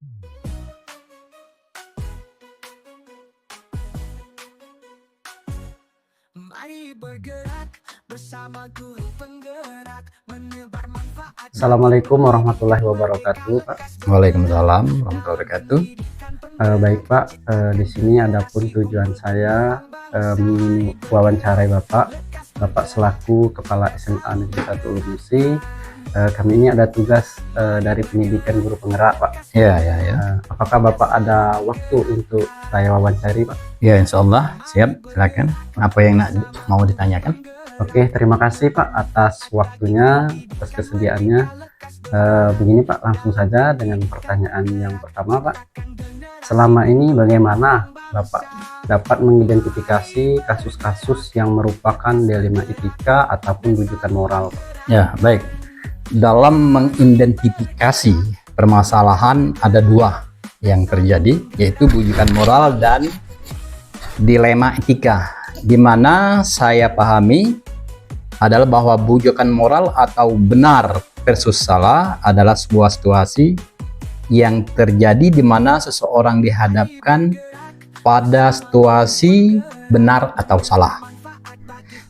Mari bergerak bersama guru penggerak menebar manfaat. Assalamualaikum warahmatullahi wabarakatuh, Pak. Waalaikumsalam warahmatullahi wabarakatuh. Baik Pak, di sini adapun tujuan saya wawancarai Bapak selaku Kepala SMA Negeri 1 Ulumusi. Kami ini ada tugas dari pendidikan guru penggerak, Pak. Ya. Apakah Bapak ada waktu untuk saya wawancari, Pak? Ya, insya Allah siap. Silakan. Apa yang mau ditanyakan? Oke, terima kasih Pak atas waktunya, atas kesediaannya. Begini Pak, langsung saja dengan pertanyaan yang pertama, Pak. Selama ini bagaimana Bapak dapat mengidentifikasi kasus-kasus yang merupakan dilema etika ataupun rujukan moral, Pak? Ya, baik. Dalam mengidentifikasi permasalahan ada dua yang terjadi, yaitu rujukan moral dan dilema etika, di mana saya pahami adalah bahwa bujukan moral atau benar versus salah adalah sebuah situasi yang terjadi di mana seseorang dihadapkan pada situasi benar atau salah.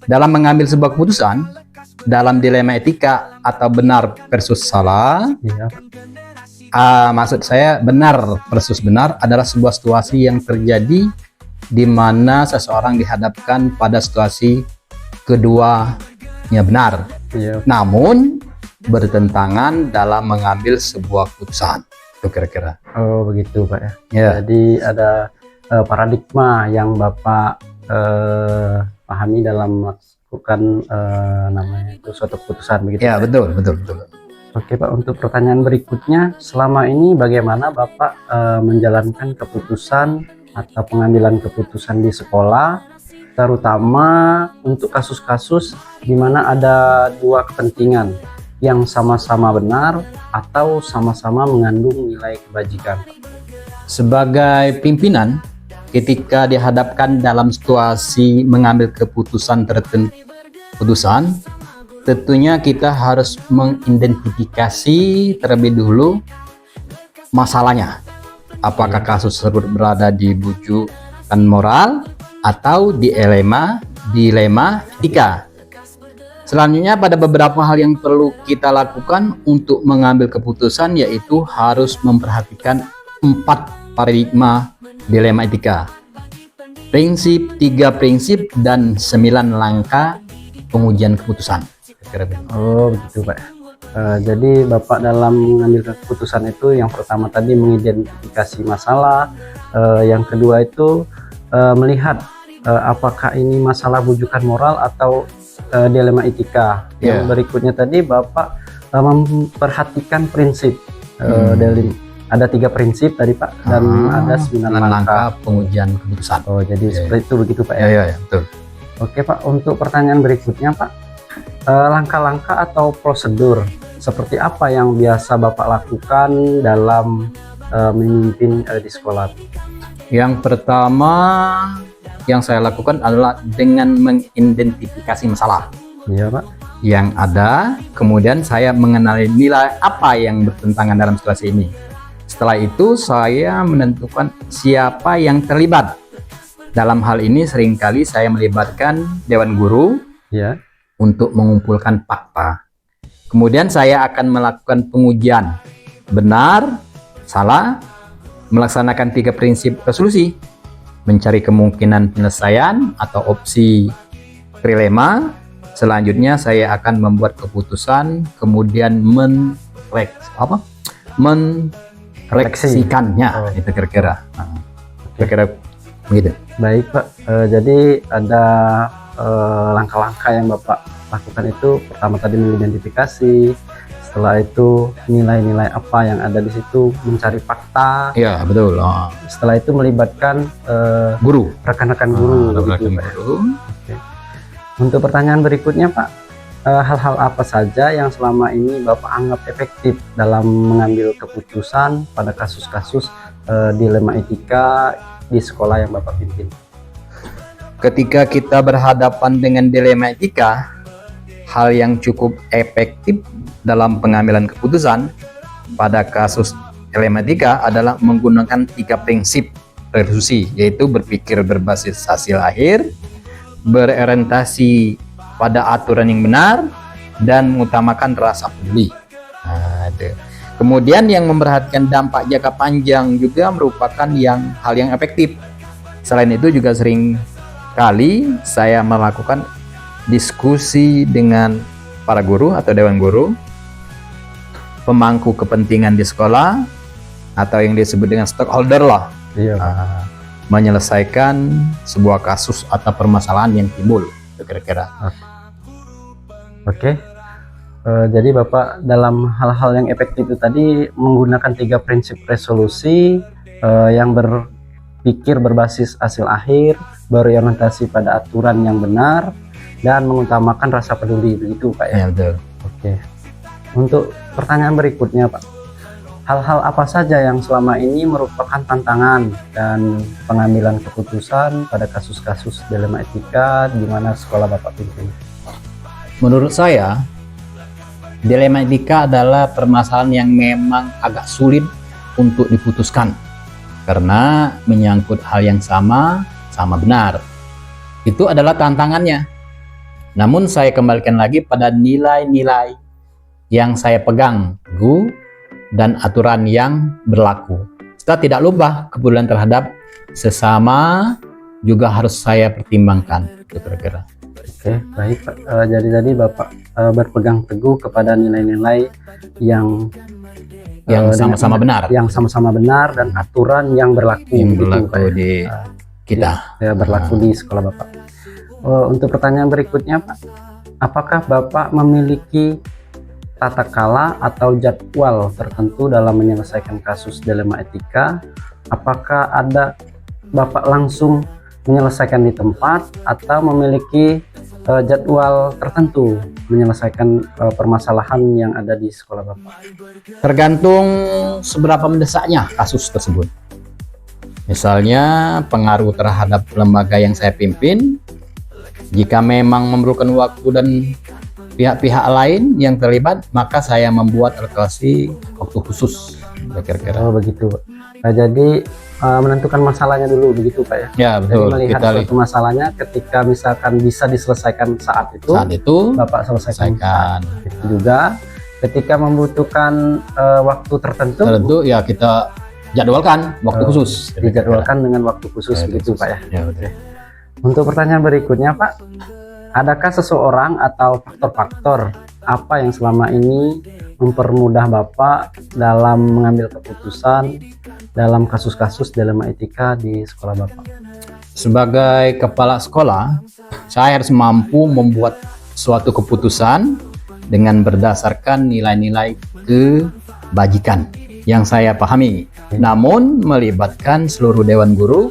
Dalam mengambil sebuah keputusan, dalam dilema etika atau benar versus salah, Iya, maksud saya benar versus benar adalah sebuah situasi yang terjadi di mana seseorang dihadapkan pada situasi keduanya benar, iya. namun bertentangan dalam mengambil sebuah keputusan. Itu kira-kira. Oh begitu Pak ya. Ya, Jadi ada paradigma yang Bapak pahami dalam melakukan namanya itu suatu keputusan begitu. ya, Pak? betul. Oke Pak, untuk pertanyaan berikutnya, selama ini bagaimana Bapak menjalankan keputusan atau pengambilan keputusan di sekolah, terutama untuk kasus-kasus di mana ada dua kepentingan yang sama-sama benar atau sama-sama mengandung nilai kebajikan, Pak? Sebagai pimpinan, ketika dihadapkan dalam situasi mengambil keputusan tentunya kita harus mengidentifikasi terlebih dulu masalahnya. Apakah kasus tersebut berada di bujukan moral atau di dilema etika. Selanjutnya, pada beberapa hal yang perlu kita lakukan untuk mengambil keputusan, yaitu harus memperhatikan 4 paradigma dilema etika, 3 prinsip dan 9 langkah pengujian keputusan. Oh begitu Pak. Jadi Bapak dalam mengambil keputusan itu yang pertama tadi mengidentifikasi masalah, yang kedua itu melihat apakah ini masalah bujukan moral atau dilema etika. Yang berikutnya tadi Bapak memperhatikan prinsip. Ada 3 prinsip tadi Pak, dan ada 9 langkah pengujian keputusan. Oh jadi seperti itu begitu Pak ya? Ya, betul. Oke Pak, untuk pertanyaan berikutnya Pak, langkah-langkah atau prosedur seperti apa yang biasa Bapak lakukan dalam memimpin di sekolah? Yang pertama yang saya lakukan adalah dengan mengidentifikasi masalah Iya Pak. yang ada, kemudian saya mengenali nilai apa yang bertentangan dalam situasi ini. Setelah itu saya menentukan siapa yang terlibat. Dalam hal ini seringkali saya melibatkan dewan guru Ya. untuk mengumpulkan fakta. Kemudian saya akan melakukan pengujian benar, salah, melaksanakan 3 prinsip resolusi, mencari kemungkinan penyelesaian atau opsi trilema. Selanjutnya saya akan membuat keputusan, kemudian merefleksikannya. Itu kira-kira. Kira-kira begitu. Baik Pak. Jadi ada langkah-langkah yang Bapak lakukan itu, pertama tadi mengidentifikasi, setelah itu nilai-nilai apa yang ada di situ, mencari fakta. Ya, betul. Setelah itu melibatkan Guru. rekan-rekan guru. Begitu, Pak. Oke. Untuk pertanyaan berikutnya Pak, hal-hal apa saja yang selama ini Bapak anggap efektif dalam mengambil keputusan pada kasus-kasus dilema etika di sekolah yang Bapak pimpin? Ketika kita berhadapan dengan dilema etika, hal yang cukup efektif dalam pengambilan keputusan pada kasus dilematika adalah menggunakan 3 prinsip resolusi, yaitu berpikir berbasis hasil akhir, berorientasi pada aturan yang benar, dan mengutamakan rasa peduli. Nah, itu. Kemudian yang memperhatikan dampak jangka panjang juga merupakan hal yang efektif. Selain itu juga sering kali saya melakukan diskusi dengan para guru atau dewan guru, pemangku kepentingan di sekolah, atau yang disebut dengan stakeholder lah, menyelesaikan sebuah kasus atau permasalahan yang timbul, kira-kira. Oke. Jadi Bapak dalam hal-hal yang efektif itu tadi menggunakan 3 prinsip resolusi, yang berpikir berbasis hasil akhir, berorientasi pada aturan yang benar, dan mengutamakan rasa peduli, begitu Pak ya? Ya, betul. Oke. Untuk pertanyaan berikutnya Pak, hal-hal apa saja yang selama ini merupakan tantangan dan pengambilan keputusan pada kasus-kasus dilema etika di mana sekolah Bapak pimpin? Menurut saya, dilema etika adalah permasalahan yang memang agak sulit untuk diputuskan karena menyangkut hal yang sama benar. Itu adalah tantangannya. Namun saya kembalikan lagi pada nilai-nilai yang saya pegang teguh dan aturan yang berlaku. Kita tidak lupa kepedulian terhadap sesama juga harus saya pertimbangkan. Itu kira-kira. Oke, baik Pak. Jadi tadi Bapak berpegang teguh kepada nilai-nilai yang sama-sama benar, yang sama-sama benar dan aturan yang berlaku, Pak, di kita. Ya, berlaku di sekolah Bapak. Untuk pertanyaan berikutnya Pak, apakah Bapak memiliki tata kala atau jadwal tertentu dalam menyelesaikan kasus dilema etika? Apakah ada Bapak langsung menyelesaikan di tempat atau memiliki jadwal tertentu menyelesaikan permasalahan yang ada di sekolah Bapak? Tergantung seberapa mendesaknya kasus tersebut. Misalnya pengaruh terhadap lembaga yang saya pimpin, jika memang memerlukan waktu dan pihak-pihak lain yang terlibat, maka saya membuat alokasi waktu khusus, kira-kira. Oh begitu. Jadi menentukan masalahnya dulu, begitu Pak ya? Ya betul. Jadi melihat suatu masalahnya, ketika misalkan bisa diselesaikan saat itu Bapak selesaikan. Itu juga ketika membutuhkan waktu tertentu, ya kita jadwalkan waktu khusus. Dijadwalkan dengan waktu khusus, begitu Pak ya? Ya betul. Untuk pertanyaan berikutnya Pak, adakah seseorang atau faktor-faktor apa yang selama ini mempermudah Bapak dalam mengambil keputusan dalam kasus-kasus dilema etika di sekolah Bapak? Sebagai kepala sekolah, saya harus mampu membuat suatu keputusan dengan berdasarkan nilai-nilai kebajikan yang saya pahami, namun melibatkan seluruh dewan guru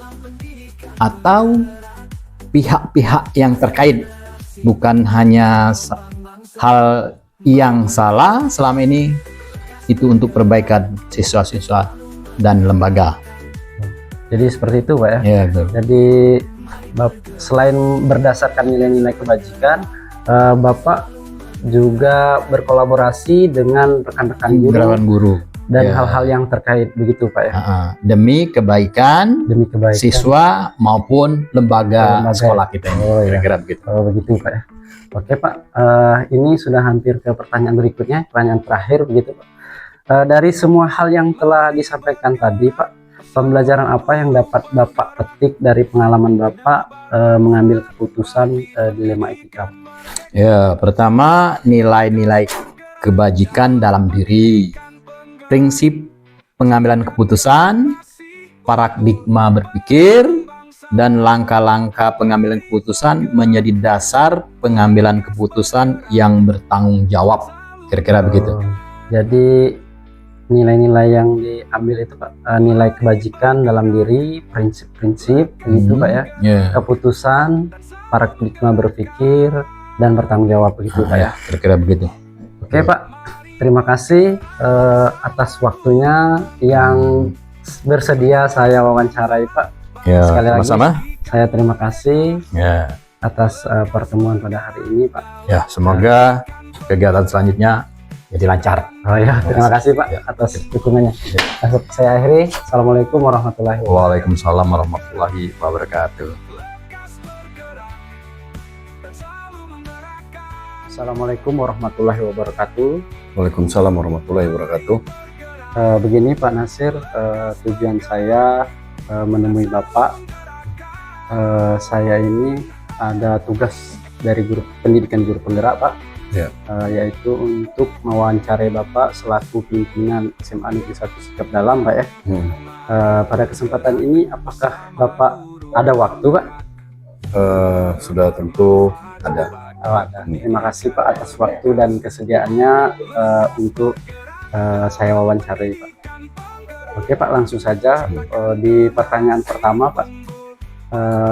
atau pihak-pihak yang terkait, bukan hanya hal yang salah selama ini itu untuk perbaikan siswa-siswa dan lembaga. Jadi seperti itu Pak ya? Ya betul. Jadi selain berdasarkan nilai-nilai kebajikan, Bapak juga berkolaborasi dengan rekan-rekan guru dan hal-hal yang terkait, begitu Pak ya? Demi kebaikan siswa maupun lembaga sekolah kita ini. Kira-kira begitu. Begitu Pak ya. Oke Pak, ini sudah hampir ke pertanyaan berikutnya, pertanyaan terakhir, begitu Pak. Dari semua hal yang telah disampaikan tadi Pak, pembelajaran apa yang dapat Bapak petik dari pengalaman Bapak mengambil keputusan dilema etika? Ya, pertama nilai-nilai kebajikan dalam diri, prinsip pengambilan keputusan, paradigma berpikir, dan langkah-langkah pengambilan keputusan menjadi dasar pengambilan keputusan yang bertanggung jawab. Kira-kira begitu. Jadi nilai-nilai yang diambil itu Pak, nilai kebajikan dalam diri, prinsip-prinsip, begitu Pak ya? Keputusan, paradigma berpikir, dan bertanggung jawab, begitu Pak ya? Kira-kira begitu. Oke Pak, terima kasih atas waktunya yang bersedia saya wawancarai Pak. Ya, sekali lagi sama-sama. Saya terima kasih atas pertemuan pada hari ini Pak. Ya, semoga kegiatan selanjutnya jadi lancar. Oh ya, terima kasih Pak atas dukungannya. Saya akhiri. Assalamualaikum warahmatullahi wabarakatuh. Waalaikumsalam warahmatullahi wabarakatuh. Assalamualaikum warahmatullahi wabarakatuh. Waalaikumsalam warahmatullahi wabarakatuh. Begini Pak Nasir, tujuan saya menemui Bapak. Saya ini ada tugas dari guru pendidikan guru penggerak Pak, Ya. Yaitu untuk mewawancarai Bapak selaku pimpinan SMA Negeri 1 Sikap Dalam Pak ya. Pada kesempatan ini apakah Bapak ada waktu Pak? Sudah tentu ada. Oh, ada. Terima kasih Pak atas waktu dan kesediaannya untuk saya wawancarai Pak. Oke Pak, langsung saja di pertanyaan pertama Pak.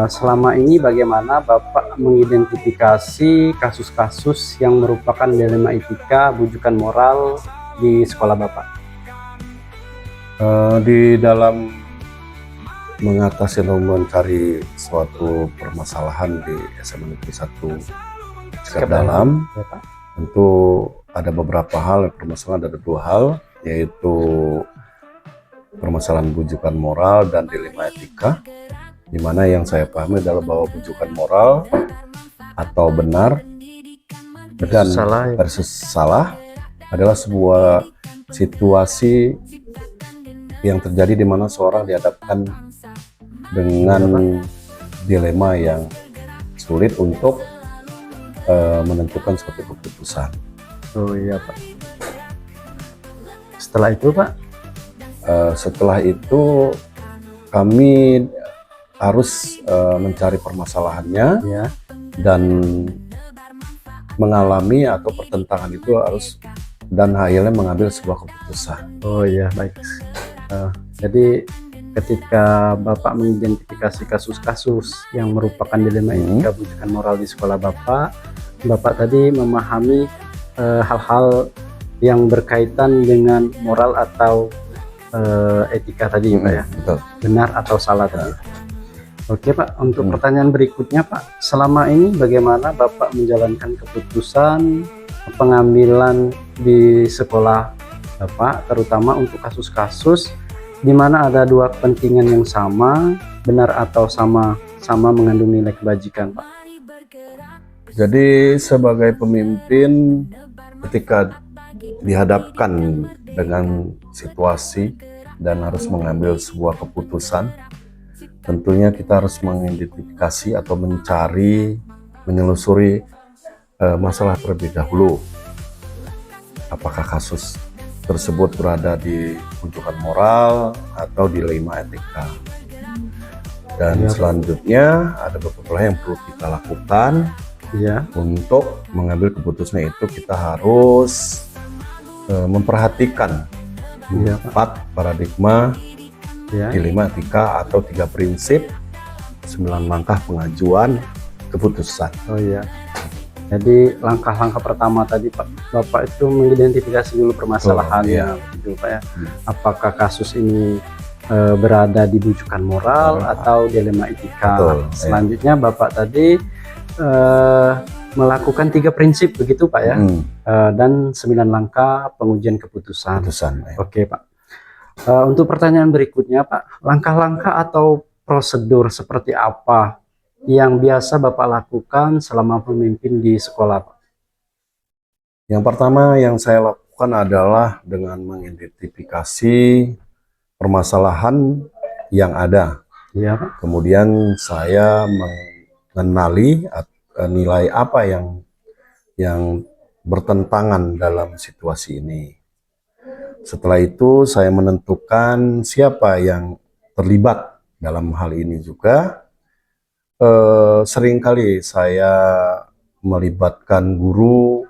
Selama ini bagaimana Bapak mengidentifikasi kasus-kasus yang merupakan dilema etika, bujukan moral di sekolah Bapak? Di dalam mengatasi atau mencari suatu permasalahan di SMA Negeri 1 Sikap Dalam, ya, Pak. tentu ada beberapa hal. Permasalahan ada dua hal, yaitu permasalahan bujukan moral dan dilema etika, di mana yang saya pahami adalah bahwa bujukan moral atau benar dan salah, ya. versus salah adalah sebuah situasi yang terjadi di mana seorang dihadapkan dengan dilema yang sulit untuk menentukan suatu keputusan. Oh iya Pak. Setelah itu Pak? Setelah itu kami harus mencari permasalahannya, Ya. dan mengalami atau pertentangan itu harus, dan akhirnya mengambil sebuah keputusan. Oh iya, baik. Jadi ketika Bapak mengidentifikasi kasus-kasus yang merupakan dilema etika, bujukan moral di sekolah Bapak tadi memahami hal-hal yang berkaitan dengan moral atau etika tadi Pak ya, Betul. benar atau salah tadi. Oke Pak, untuk pertanyaan berikutnya Pak, selama ini bagaimana Bapak menjalankan keputusan pengambilan di sekolah Bapak, terutama untuk kasus-kasus di mana ada dua kepentingan yang sama, benar atau sama mengandung nilai kebajikan Pak? Jadi sebagai pemimpin, ketika dihadapkan dengan situasi dan harus mengambil sebuah keputusan, tentunya kita harus mengidentifikasi atau menelusuri masalah terlebih dahulu. Apakah kasus tersebut berada di bujukan moral atau dilema etika? Dan selanjutnya ada beberapa hal yang perlu kita lakukan. Iya. Untuk mengambil keputusan itu kita harus memperhatikan empat paradigma dilema etika atau 3 prinsip, 9 langkah pengajuan keputusan. Oh iya. Jadi langkah-langkah pertama tadi Pak, Bapak itu mengidentifikasi dulu permasalahannya, gitu Pak ya. Apakah kasus ini berada di bujukan moral atau dilema etika? Betul, selanjutnya Bapak tadi melakukan 3 prinsip begitu Pak ya, dan 9 langkah pengujian keputusan. Oke Pak. Untuk pertanyaan berikutnya Pak, langkah-langkah atau prosedur seperti apa yang biasa Bapak lakukan selama pemimpin di sekolah Pak? Yang pertama yang saya lakukan adalah dengan mengidentifikasi permasalahan yang ada. Iya Pak. Kemudian saya mengenali nilai apa yang bertentangan dalam situasi ini. Setelah itu saya menentukan siapa yang terlibat dalam hal ini juga. Seringkali saya melibatkan guru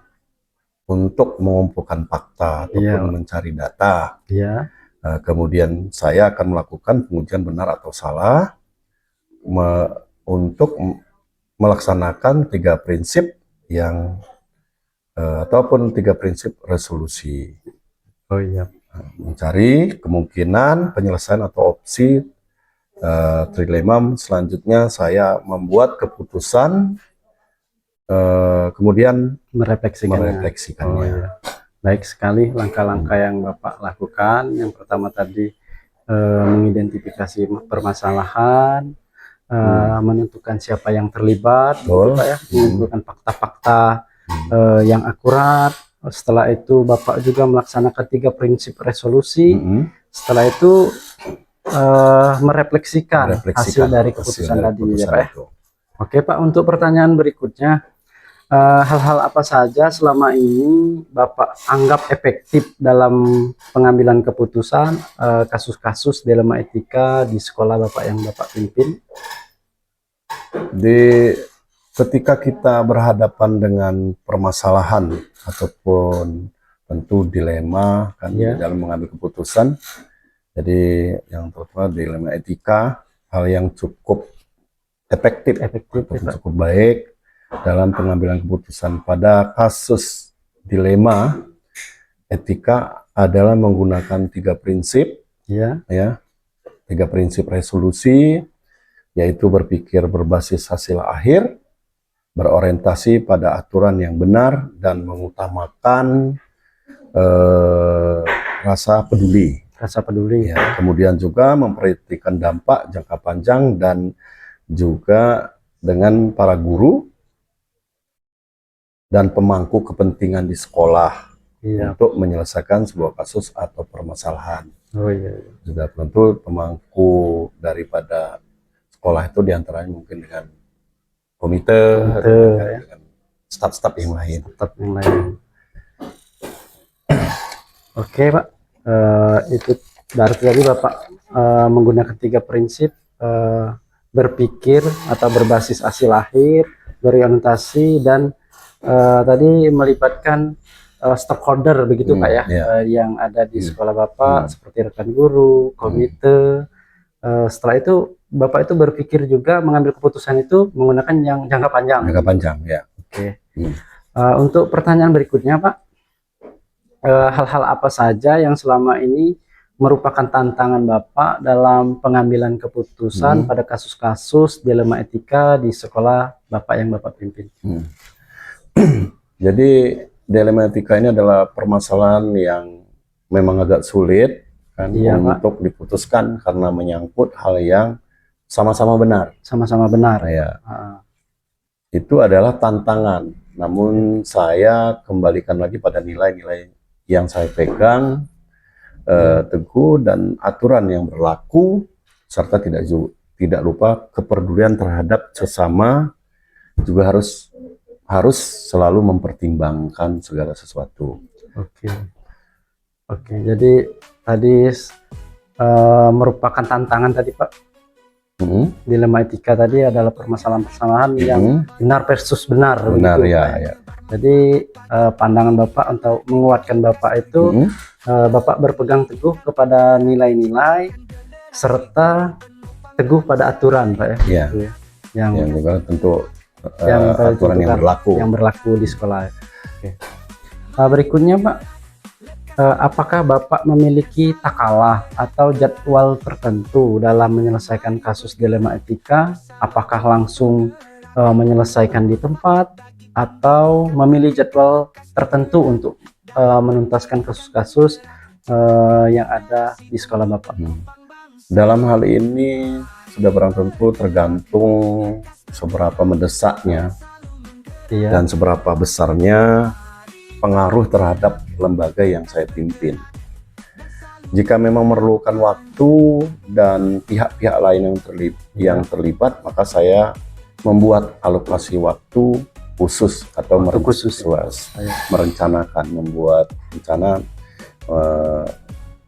untuk mengumpulkan fakta ataupun mencari data. Kemudian saya akan melakukan pengujian benar atau salah untuk melaksanakan 3 prinsip yang ataupun 3 prinsip resolusi. Oh iya. Mencari kemungkinan penyelesaian atau opsi trilema. Selanjutnya saya membuat keputusan, kemudian merefleksikannya. Oh, iya. Baik sekali langkah-langkah yang Bapak lakukan. Yang pertama tadi mengidentifikasi permasalahan, menentukan siapa yang terlibat, gitu, Pak ya, mengumpulkan fakta-fakta yang akurat. Setelah itu Bapak juga melaksanakan 3 prinsip resolusi. Setelah itu merefleksikan hasil dari keputusan tadi, ya Pak ya. Oke Pak, untuk pertanyaan berikutnya, hal-hal apa saja selama ini Bapak anggap efektif dalam pengambilan keputusan, kasus-kasus dilema etika di sekolah Bapak yang Bapak pimpin? Ketika kita berhadapan dengan permasalahan ataupun tentu dilema kan dalam mengambil keputusan, jadi yang pertama dilema etika, hal yang cukup efektif cukup baik dalam pengambilan keputusan pada kasus dilema etika adalah menggunakan 3 prinsip, ya, 3 prinsip resolusi, yaitu berpikir berbasis hasil akhir, berorientasi pada aturan yang benar, dan mengutamakan rasa peduli. Ya. Kemudian juga memperhatikan dampak jangka panjang dan juga dengan para guru dan pemangku kepentingan di sekolah untuk menyelesaikan sebuah kasus atau permasalahan. Juga tentu pemangku daripada sekolah itu diantaranya mungkin dengan komite dengan staf-staf yang lain. Oke Pak, itu dari tadi Bapak menggunakan 3 prinsip, berpikir atau berbasis hasil akhir, berorientasi, dan tadi melibatkan stakeholder begitu Pak ya, yang ada di sekolah Bapak seperti rekan guru, komite. Setelah itu Bapak itu berpikir juga mengambil keputusan itu menggunakan yang jangka panjang. Ya. Oke. Untuk pertanyaan berikutnya Pak, hal-hal apa saja yang selama ini merupakan tantangan Bapak dalam pengambilan keputusan pada kasus-kasus dilema etika di sekolah Bapak yang Bapak pimpin? Jadi dilema etika ini adalah permasalahan yang memang agak sulit kan, untuk diputuskan karena menyangkut hal yang sama-sama benar. Ya. Itu adalah tantangan. Namun saya kembalikan lagi pada nilai-nilai yang saya pegang teguh dan aturan yang berlaku, serta tidak lupa kepedulian terhadap sesama, juga harus selalu mempertimbangkan segala sesuatu. Oke, jadi tadi merupakan tantangan tadi Pak. Dilema etika tadi adalah permasalahan-permasalahan yang benar versus benar. Ya. Jadi pandangan Bapak untuk menguatkan Bapak itu, Bapak berpegang teguh kepada nilai-nilai serta teguh pada aturan Pak ya. Yang juga tentu aturan yang berlaku di sekolah. Berikutnya Pak, apakah Bapak memiliki takalah atau jadwal tertentu dalam menyelesaikan kasus dilema etika? Apakah langsung menyelesaikan di tempat atau memilih jadwal tertentu untuk menuntaskan kasus-kasus yang ada di sekolah Bapak? Dalam hal ini sudah barang tentu tergantung seberapa mendesaknya dan seberapa besarnya pengaruh terhadap lembaga yang saya pimpin. Jika memang memerlukan waktu dan pihak-pihak lain yang terlibat, maka saya membuat alokasi waktu khusus atau merencanakan, membuat rencana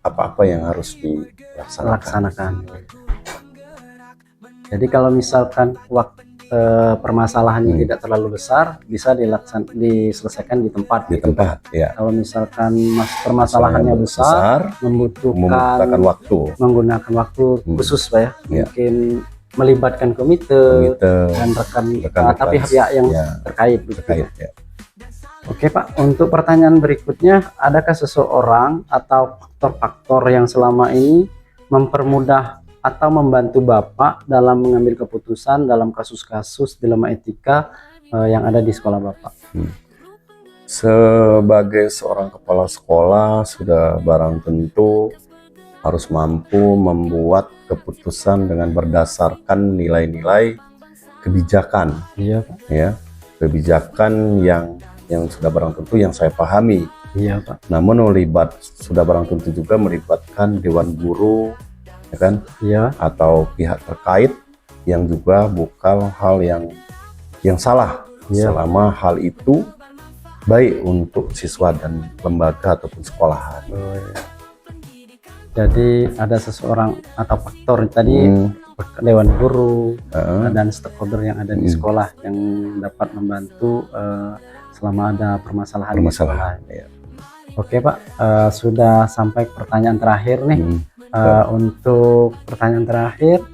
apa-apa yang harus dilaksanakan. Jadi kalau misalkan waktu permasalahannya tidak terlalu besar, bisa diselesaikan di tempat. Ya. Kalau misalkan permasalahannya besar, membutuhkan waktu, menggunakan waktu khusus Pak ya. Mungkin melibatkan komite dan rekan pihak yang terkait. Ya. Oke Pak, untuk pertanyaan berikutnya, adakah seseorang atau faktor-faktor yang selama ini mempermudah atau membantu Bapak dalam mengambil keputusan dalam kasus-kasus dilema etika yang ada di sekolah Bapak? Sebagai seorang kepala sekolah sudah barang tentu harus mampu membuat keputusan dengan berdasarkan nilai-nilai kebijakan, Iya Pak. ya, kebijakan yang sudah barang tentu yang saya pahami. Iya Pak. Namun sudah barang tentu juga melibatkan dewan guru, ya kan, Iya. atau pihak terkait yang juga bukan hal yang salah, Iya. selama hal itu baik untuk siswa dan lembaga ataupun sekolahan. Oh, iya. Jadi ada seseorang atau faktor tadi dewan guru dan stakeholder yang ada di sekolah yang dapat membantu selama ada permasalahan di sekolah. Ya. Oke Pak, sudah sampai pertanyaan terakhir nih. Untuk pertanyaan terakhir,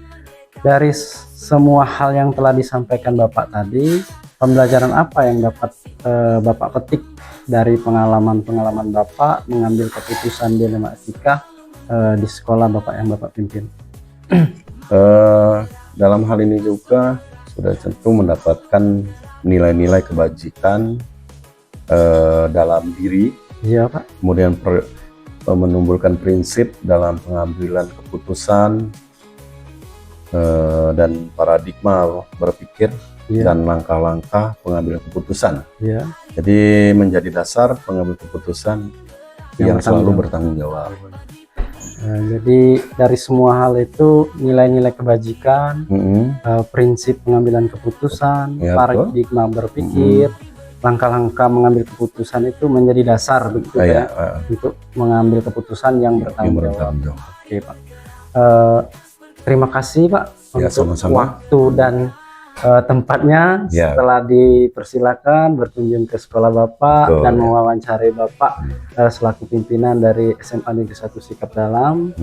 dari semua hal yang telah disampaikan Bapak tadi, pembelajaran apa yang dapat Bapak petik dari pengalaman-pengalaman Bapak mengambil keputusan dilema etika di sekolah Bapak yang Bapak pimpin? Dalam hal ini juga sudah tentu mendapatkan nilai-nilai kebajikan dalam diri. Iya Pak. Kemudian menumbuhkan prinsip dalam pengambilan keputusan dan paradigma berpikir dan langkah-langkah pengambilan keputusan. Iya. Jadi menjadi dasar pengambil keputusan yang selalu bertanggung jawab. Jadi dari semua hal itu nilai-nilai kebajikan, prinsip pengambilan keputusan, paradigma berpikir, langkah-langkah mengambil keputusan itu menjadi dasar begitu ya, untuk mengambil keputusan yang bertanggung jawab. Oke Pak. Terima kasih Pak untuk waktu dan tempatnya setelah dipersilakan berkunjung ke sekolah Bapak dan mewawancarai Bapak selaku pimpinan dari SMA Negeri 1 Sikap Dalam.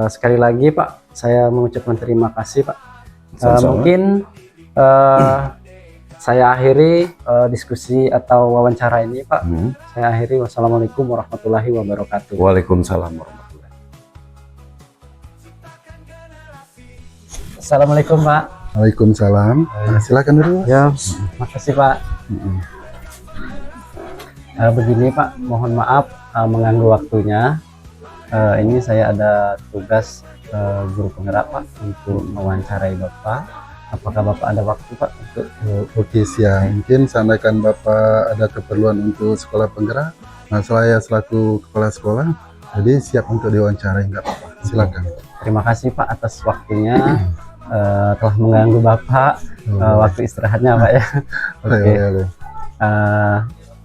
Sekali lagi Pak, saya mengucapkan terima kasih Pak. Mungkin saya akhiri diskusi atau wawancara ini Pak. Saya akhiri. Wassalamualaikum warahmatullahi wabarakatuh. Waalaikumsalam warahmatullahi. Assalamualaikum Pak. Waalaikumsalam. Silakan dulu. Ya, makasih Pak. Begini Pak, mohon maaf mengganggu waktunya. Ini saya ada tugas guru penggerak Pak untuk mewawancarai Bapak. Apakah Bapak ada waktu Pak untuk? Oke, siap. Mungkin seandainya Bapak ada keperluan untuk sekolah penggerak, nah saya selaku kepala sekolah, jadi siap untuk diwawancarai, nggak apa-apa. Silakan. Terima kasih Pak atas waktunya. Telah mengganggu Bapak waktu istirahatnya Pak ya. Oke.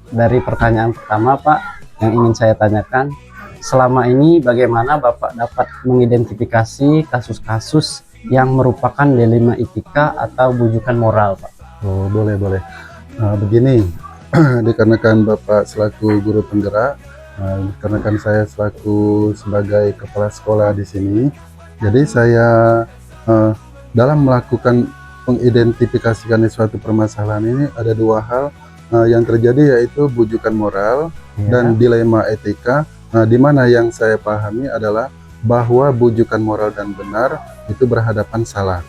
Dari pertanyaan pertama Pak, yang ingin saya tanyakan, selama ini bagaimana Bapak dapat mengidentifikasi kasus-kasus yang merupakan dilema etika atau bujukan moral Pak? Oh, boleh. Begini, dikarenakan Bapak selaku guru penggerak, dikarenakan saya selaku sebagai kepala sekolah di sini, jadi saya dalam melakukan mengidentifikasikan suatu permasalahan ini ada dua hal yang terjadi, yaitu bujukan moral dan dilema etika, di mana yang saya pahami adalah bahwa bujukan moral dan benar itu berhadapan salah.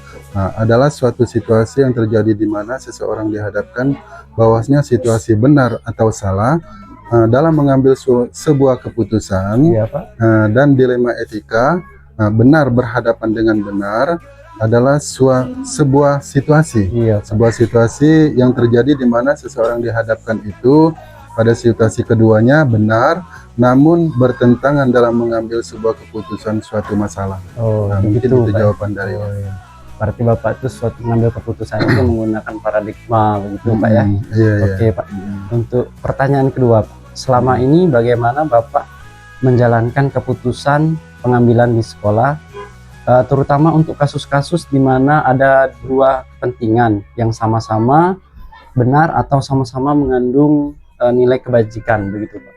Adalah suatu situasi yang terjadi di mana seseorang dihadapkan bahwasanya situasi benar atau salah dalam mengambil sebuah keputusan, dan dilema etika, benar berhadapan dengan benar adalah sebuah situasi, sebuah situasi yang terjadi di mana seseorang dihadapkan itu pada situasi keduanya benar, namun bertentangan dalam mengambil sebuah keputusan suatu masalah. Mungkin itu jawaban dari Berarti Bapak itu suatu mengambil keputusan itu menggunakan paradigma begitu Pak ya? Oke Pak. Untuk pertanyaan kedua, selama ini bagaimana Bapak menjalankan keputusan pengambilan di sekolah, terutama untuk kasus-kasus di mana ada dua kepentingan yang sama-sama benar atau sama-sama mengandung nilai kebajikan begitu Pak?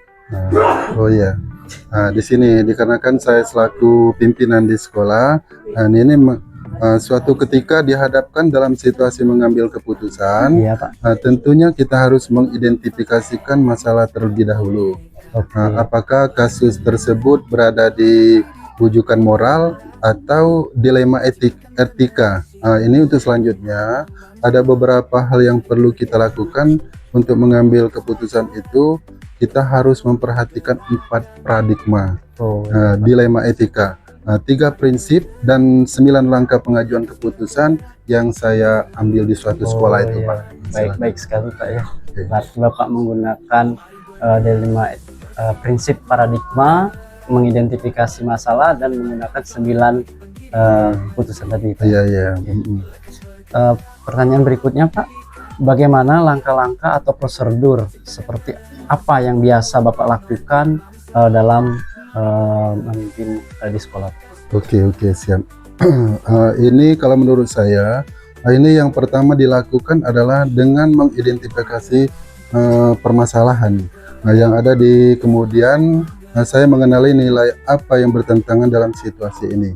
Di sini dikarenakan saya selaku pimpinan di sekolah, ini suatu ketika dihadapkan dalam situasi mengambil keputusan, tentunya kita harus mengidentifikasikan masalah terlebih dahulu. Apakah kasus tersebut berada di bujukan moral atau dilema etika. Ini untuk selanjutnya ada beberapa hal yang perlu kita lakukan untuk mengambil keputusan itu kita harus memperhatikan 4 paradigma Oh, dilema etika, 3 prinsip dan 9 langkah pengajuan keputusan yang saya ambil di suatu sekolah itu, iya. Pak. Baik sekali Pak ya. Oke. Berarti Bapak menggunakan dilema prinsip paradigma, mengidentifikasi masalah dan menggunakan 9 keputusan tadi Pak. Iya. Pertanyaan berikutnya Pak, bagaimana langkah-langkah atau prosedur seperti apa yang biasa Bapak lakukan dalam memimpin di sekolah? Oke, siap. Ini kalau menurut saya, ini yang pertama dilakukan adalah dengan mengidentifikasi permasalahan yang ada di kemudian saya mengenali nilai apa yang bertentangan dalam situasi ini.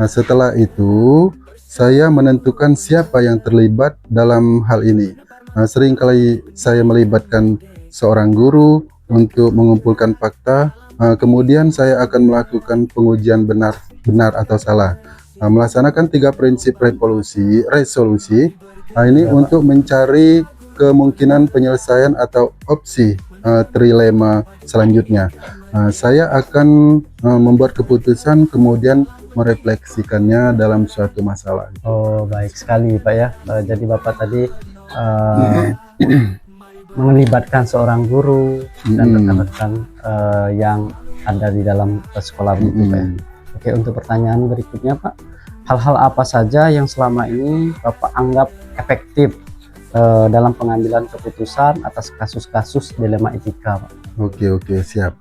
Setelah itu saya menentukan siapa yang terlibat dalam hal ini. Seringkali saya melibatkan seorang guru untuk mengumpulkan fakta. Kemudian saya akan melakukan pengujian benar atau salah. Melaksanakan 3 prinsip resolusi. Ini untuk mencari kemungkinan penyelesaian atau opsi trilema selanjutnya. Saya akan membuat keputusan kemudian merefleksikannya dalam suatu masalah. Oh, baik sekali Pak ya. Jadi Bapak tadi melibatkan seorang guru dan rekan-rekan yang ada di dalam sekolah begitu Pak ya. Oke, untuk pertanyaan berikutnya Pak, hal-hal apa saja yang selama ini Bapak anggap efektif dalam pengambilan keputusan atas kasus-kasus dilema etika Pak? Oke, siap.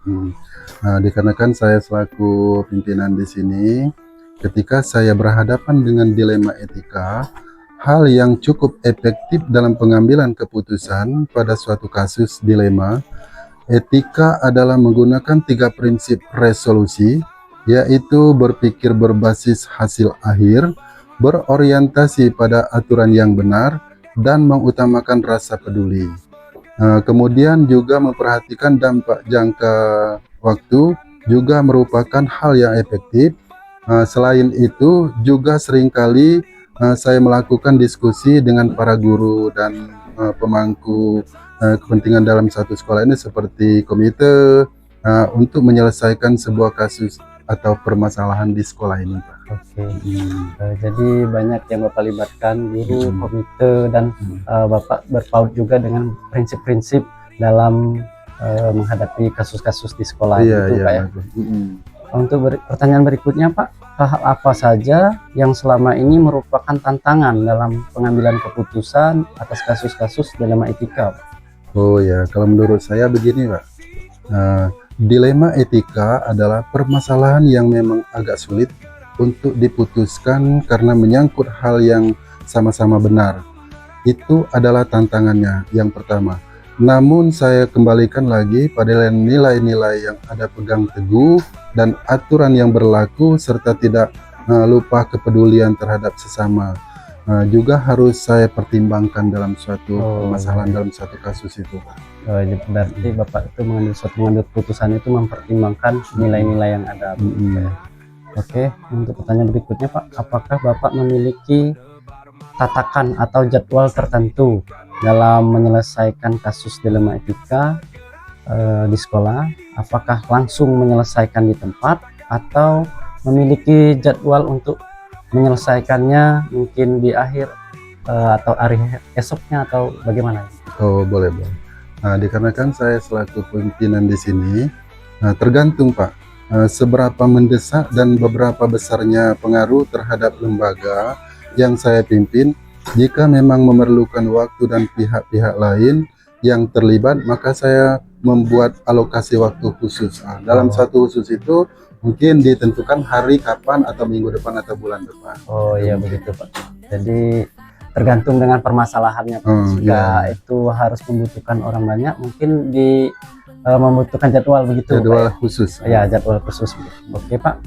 Dikarenakan saya selaku pimpinan di sini, ketika saya berhadapan dengan dilema etika, hal yang cukup efektif dalam pengambilan keputusan pada suatu kasus dilema etika adalah menggunakan 3 prinsip resolusi, yaitu berpikir berbasis hasil akhir, berorientasi pada aturan yang benar, dan mengutamakan rasa peduli. Kemudian juga memperhatikan dampak jangka waktu juga merupakan hal yang efektif. Selain itu juga seringkali saya melakukan diskusi dengan para guru dan pemangku kepentingan dalam satu sekolah ini seperti komite untuk menyelesaikan sebuah kasus atau permasalahan di sekolah ini, Pak. Oke. Jadi banyak yang Bapak libatkan guru, komite, dan Bapak berpaut juga dengan prinsip-prinsip dalam menghadapi kasus-kasus di sekolah itu Pak ya. Untuk pertanyaan berikutnya Pak, hal apa saja yang selama ini merupakan tantangan dalam pengambilan keputusan atas kasus-kasus dilema etika? Oh ya, kalau menurut saya begini Pak, dilema etika adalah permasalahan yang memang agak sulit untuk diputuskan karena menyangkut hal yang sama-sama benar. Itu adalah tantangannya yang pertama. Namun saya kembalikan lagi pada nilai-nilai yang ada pegang teguh dan aturan yang berlaku serta tidak lupa kepedulian terhadap sesama. Juga harus saya pertimbangkan dalam suatu permasalahan dalam suatu kasus itu. Berarti Bapak itu mengambil keputusan itu mempertimbangkan nilai-nilai yang ada. Oke, untuk pertanyaan berikutnya Pak, apakah Bapak memiliki tatakan atau jadwal tertentu dalam menyelesaikan kasus dilema etika di sekolah? Apakah langsung menyelesaikan di tempat atau memiliki jadwal untuk menyelesaikannya mungkin di akhir atau hari esoknya atau bagaimana? Oh, boleh. Dikarenakan saya selaku pimpinan di sini, tergantung Pak, seberapa mendesak dan beberapa besarnya pengaruh terhadap lembaga yang saya pimpin. Jika memang memerlukan waktu dan pihak-pihak lain yang terlibat, maka saya membuat alokasi waktu khusus. Dalam satu khusus itu mungkin ditentukan hari kapan atau minggu depan atau bulan depan. Oh iya begitu Pak. Jadi tergantung dengan permasalahannya Pak. Jika itu harus membutuhkan orang banyak, mungkin membutuhkan jadwal begitu. Jadwal khusus. Ya, jadwal khusus. Oke Pak.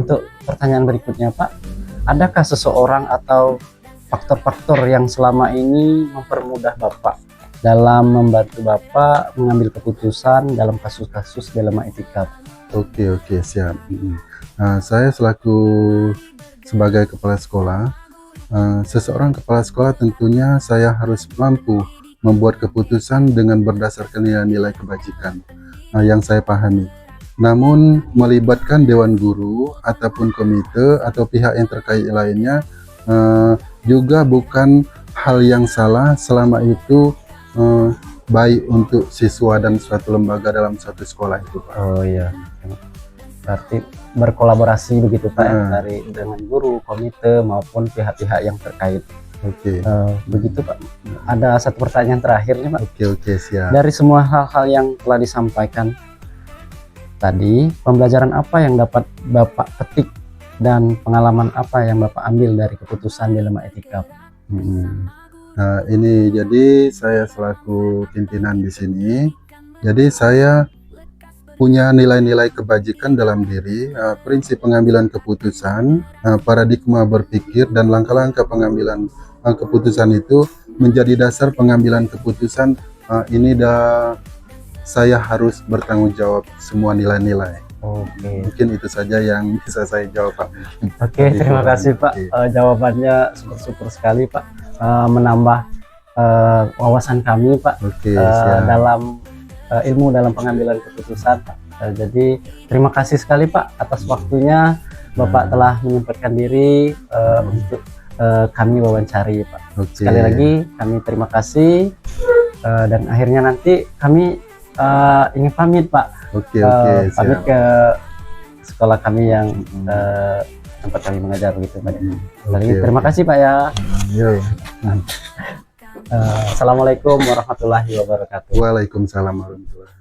Untuk pertanyaan berikutnya Pak, adakah seseorang atau faktor-faktor yang selama ini mempermudah Bapak dalam membantu Bapak mengambil keputusan dalam kasus-kasus dilema etika? Oke, siap. Saya selaku sebagai kepala sekolah, seseorang kepala sekolah tentunya saya harus mampu membuat keputusan dengan berdasarkan nilai-nilai kebajikan yang saya pahami. Namun melibatkan dewan guru ataupun komite atau pihak yang terkait lainnya juga bukan hal yang salah selama itu baik untuk siswa dan suatu lembaga dalam suatu sekolah itu, Pak. Oh iya, berarti berkolaborasi begitu Pak ya, dari dengan guru, komite maupun pihak-pihak yang terkait. Oke. Begitu Pak. Ada satu pertanyaan terakhir nih Pak. Oke, siap. Dari semua hal-hal yang telah disampaikan tadi, pembelajaran apa yang dapat Bapak petik dan pengalaman apa yang Bapak ambil dari keputusan dilema etika? Nah, ini jadi saya selaku pimpinan di sini. Jadi saya punya nilai-nilai kebajikan dalam diri, prinsip pengambilan keputusan, paradigma berpikir dan langkah-langkah pengambilan keputusan itu menjadi dasar pengambilan keputusan. Ini saya harus bertanggung jawab semua nilai-nilai. Oke. Mungkin itu saja yang bisa saya jawab, Pak. Oke, terima kasih Pak. Jawabannya super sekali Pak. Menambah wawasan kami Pak. Oke, siap. Dalam ilmu dalam pengambilan keputusan Pak. Jadi terima kasih sekali Pak atas waktunya. Bapak telah menyempatkan diri untuk kami wawancari Pak. Oke. Sekali lagi kami terima kasih dan akhirnya nanti kami ingin pamit Pak. Oke, pamit siap. ke sekolah kami yang tempat kami mengajar gitu Pak. Jadi terima kasih Pak ya. Yo. Assalamualaikum warahmatullahi wabarakatuh. Waalaikumsalam warahmatullahi wabarakatuh.